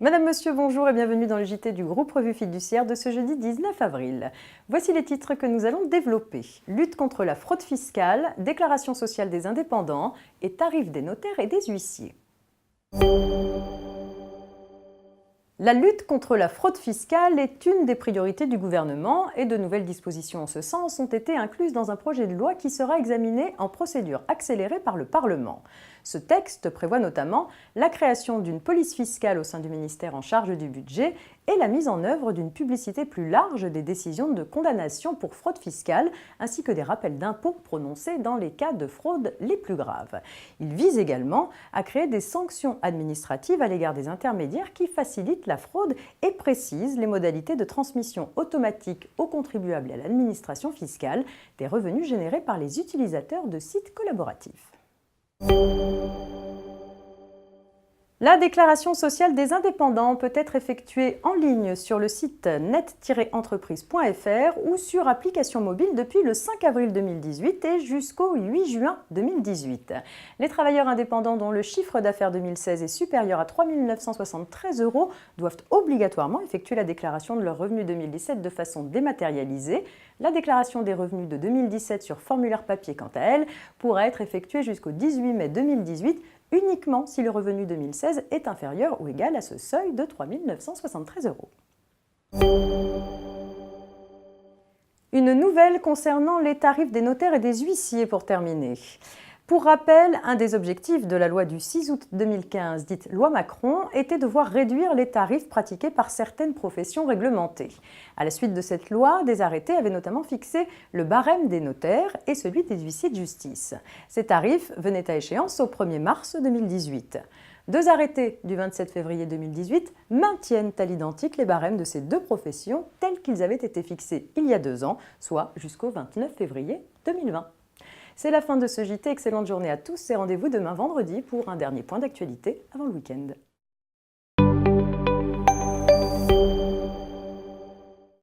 Madame, Monsieur, bonjour et bienvenue dans le JT du groupe Revue Fiduciaire de ce jeudi 19 avril. Voici les titres que nous allons développer. Lutte contre la fraude fiscale, déclaration sociale des indépendants et tarifs des notaires et des huissiers. La lutte contre la fraude fiscale est une des priorités du gouvernement et de nouvelles dispositions en ce sens ont été incluses dans un projet de loi qui sera examiné en procédure accélérée par le Parlement. Ce texte prévoit notamment la création d'une police fiscale au sein du ministère en charge du budget et la mise en œuvre d'une publicité plus large des décisions de condamnation pour fraude fiscale ainsi que des rappels d'impôts prononcés dans les cas de fraude les plus graves. Il vise également à créer des sanctions administratives à l'égard des intermédiaires qui facilitent la fraude et précise les modalités de transmission automatique aux contribuables et à l'administration fiscale des revenus générés par les utilisateurs de sites collaboratifs. La déclaration sociale des indépendants peut être effectuée en ligne sur le site net-entreprise.fr ou sur application mobile depuis le 5 avril 2018 et jusqu'au 8 juin 2018. Les travailleurs indépendants dont le chiffre d'affaires 2016 est supérieur à 3 973 € doivent obligatoirement effectuer la déclaration de leurs revenus 2017 de façon dématérialisée. La déclaration des revenus de 2017 sur formulaire papier, quant à elle, pourra être effectuée jusqu'au 18 mai 2018 uniquement si le revenu 2016 est inférieur ou égal à ce seuil de 3 973 €. Une nouvelle concernant les tarifs des notaires et des huissiers pour terminer. Pour rappel, un des objectifs de la loi du 6 août 2015, dite loi Macron, était de voir réduire les tarifs pratiqués par certaines professions réglementées. À la suite de cette loi, des arrêtés avaient notamment fixé le barème des notaires et celui des huissiers de justice. Ces tarifs venaient à échéance au 1er mars 2018. Deux arrêtés du 27 février 2018 maintiennent à l'identique les barèmes de ces deux professions tels qu'ils avaient été fixés il y a 2 ans, soit jusqu'au 29 février 2020. C'est la fin de ce JT, excellente journée à tous et rendez-vous demain vendredi pour un dernier point d'actualité avant le week-end.